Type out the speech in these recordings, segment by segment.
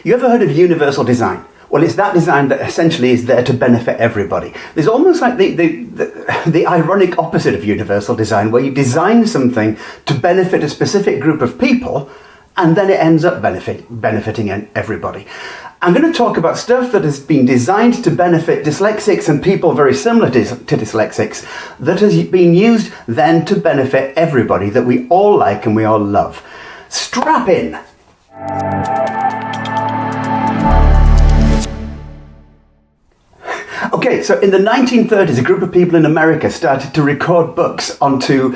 You ever heard of universal design? Well, it's that design that essentially is there to benefit everybody. There's almost like the ironic opposite of universal design, where you design something to benefit a specific group of people, and then it ends up benefiting everybody. I'm going to talk about stuff that has been designed to benefit dyslexics and people very similar to dyslexics, that has been used then to benefit everybody, that we all like and we all love. Strap in! Okay, so in the 1930s, a group of people in America started to record books onto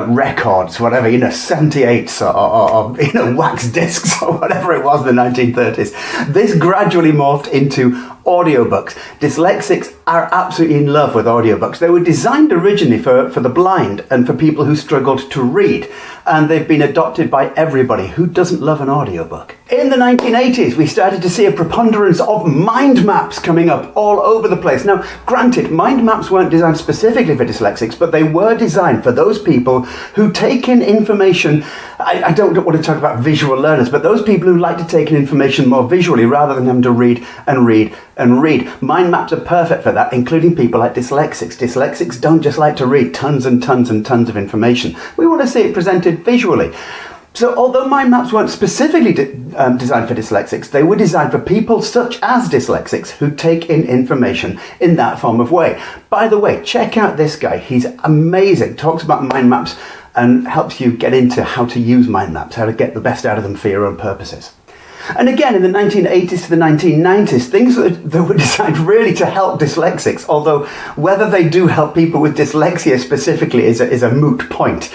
records, whatever, 78s or wax discs or whatever it was in the 1930s. This gradually morphed into audiobooks. Dyslexics are absolutely in love with audiobooks. They were designed originally for the blind and for people who struggled to read, and they've been adopted by everybody. Who doesn't love an audiobook? In the 1980s, we started to see a preponderance of mind maps coming up all over the place. Now, granted, mind maps weren't designed specifically for dyslexics, but they were designed for those people who take in information. I don't want to talk about visual learners, but those people who like to take in information more visually rather than having to read and read and read. Mind maps are perfect for that, including people like dyslexics. Dyslexics don't just like to read tons and tons and tons of information. We want to see it presented visually. So although mind maps weren't specifically designed for dyslexics, they were designed for people such as dyslexics who take in information in that form of way. By the way, check out this guy. He's amazing. Talks about mind maps and helps you get into how to use mind maps, how to get the best out of them for your own purposes. And again, in the 1980s to the 1990s, things that were designed really to help dyslexics, although whether they do help people with dyslexia specifically is a moot point.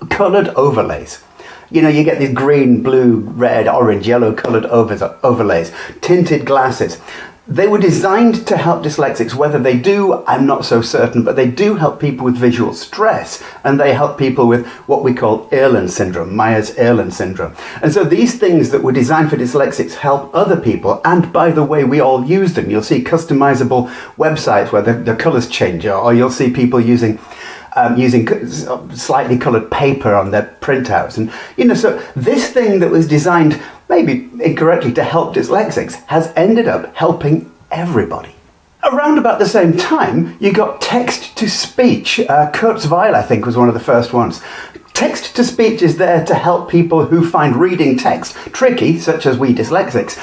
Coloured overlays. You get these green, blue, red, orange, yellow coloured overlays. Tinted glasses. They were designed to help dyslexics. Whether they do, I'm not so certain, but they do help people with visual stress, and they help people with what we call Irlen syndrome, Myers-Irlen syndrome. And so these things that were designed for dyslexics help other people, and by the way, we all use them. You'll see customizable websites where the colours change, or you'll see people using slightly coloured paper on their printouts. And, so this thing that was designed, maybe incorrectly, to help dyslexics has ended up helping everybody. Around about the same time, you got text-to-speech. Kurzweil, I think, was one of the first ones. Text-to-speech is there to help people who find reading text tricky, such as we dyslexics.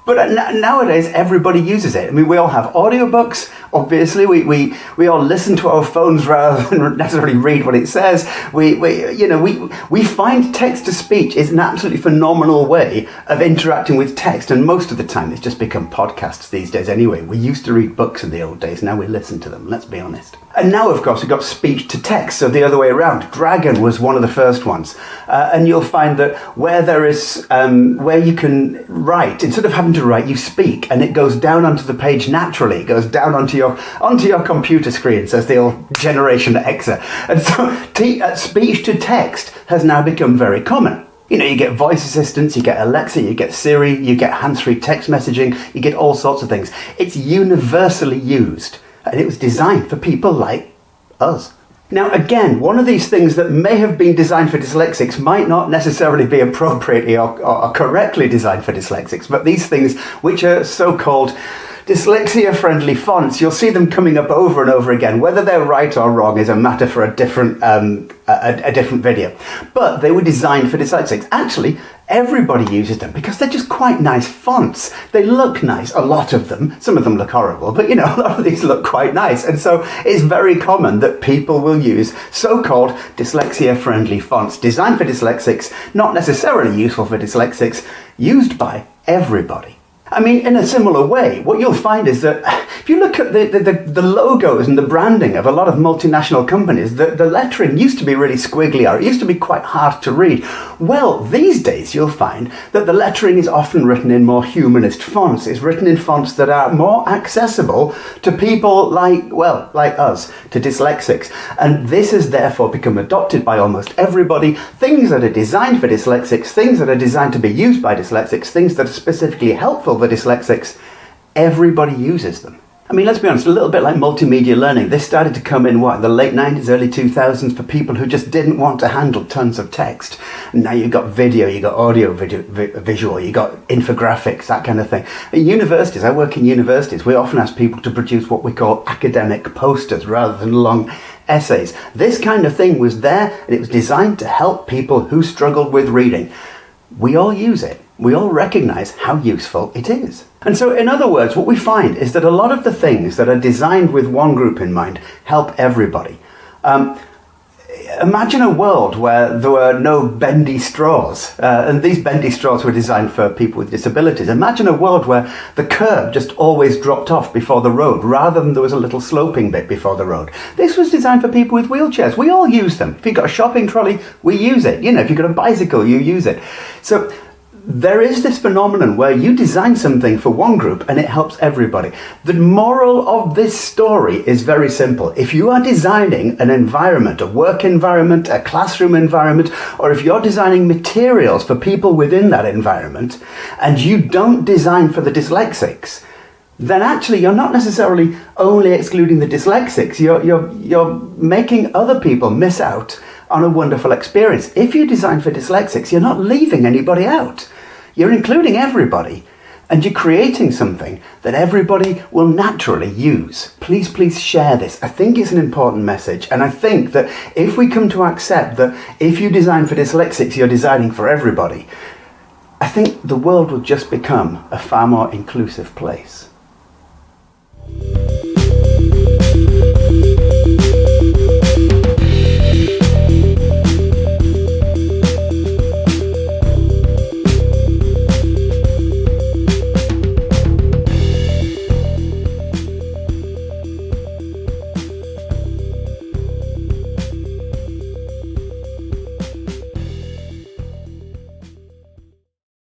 But nowadays, everybody uses it. I mean, we all have audiobooks. Obviously, we all listen to our phones rather than necessarily read what it says. We find text to speech is an absolutely phenomenal way of interacting with text, and most of the time it's just become podcasts these days anyway. We used to read books in the old days, now we listen to them, let's be honest. And now, of course, we've got speech to text, so the other way around. Dragon was one of the first ones. And you'll find that where there is, where you can write, instead of having to write, you speak, and it goes down onto the page naturally. It goes down onto your computer screen, says the old Generation Xer. And so speech to text has now become very common. You get voice assistants, you get Alexa, you get Siri, you get hands-free text messaging, you get all sorts of things. It's universally used, and it was designed for people like us. Now, again, one of these things that may have been designed for dyslexics might not necessarily be appropriately or correctly designed for dyslexics, but these things, which are so-called dyslexia-friendly fonts, you'll see them coming up over and over again. Whether they're right or wrong is a matter for a different video. But they were designed for dyslexics. Actually, everybody uses them because they're just quite nice fonts. They look nice, a lot of them. Some of them look horrible, but a lot of these look quite nice. And so it's very common that people will use so-called dyslexia-friendly fonts designed for dyslexics, not necessarily useful for dyslexics, used by everybody. I mean, in a similar way, what you'll find is that if you look at the logos and the branding of a lot of multinational companies, the lettering used to be really squiggly, or it used to be quite hard to read. Well, these days you'll find that the lettering is often written in more humanist fonts. It's written in fonts that are more accessible to people like us, to dyslexics. And this has therefore become adopted by almost everybody. Things that are designed for dyslexics, things that are designed to be used by dyslexics, things that are specifically helpful for dyslexics, everybody uses them. I mean, let's be honest, a little bit like multimedia learning. This started to come in, the late 90s, early 2000s for people who just didn't want to handle tons of text. And now you've got video, you've got audio, visual, you've got infographics, that kind of thing. At universities, I work in universities, we often ask people to produce what we call academic posters rather than long essays. This kind of thing was there, and it was designed to help people who struggled with reading. We all use it. We all recognise how useful it is. And so, in other words, what we find is that a lot of the things that are designed with one group in mind help everybody. Imagine a world where there were no bendy straws, and these bendy straws were designed for people with disabilities. Imagine a world where the curb just always dropped off before the road, rather than there was a little sloping bit before the road. This was designed for people with wheelchairs. We all use them. If you've got a shopping trolley, we use it. If you've got a bicycle, you use it. So there is this phenomenon where you design something for one group and it helps everybody. The moral of this story is very simple. If you are designing an environment, a work environment, a classroom environment, or if you're designing materials for people within that environment, and you don't design for the dyslexics, then actually you're not necessarily only excluding the dyslexics, you're making other people miss out on a wonderful experience. If you design for dyslexics, you're not leaving anybody out. You're including everybody, and you're creating something that everybody will naturally use. Please share this. I think it's an important message, and I think that if we come to accept that if you design for dyslexics, you're designing for everybody, I think the world will just become a far more inclusive place.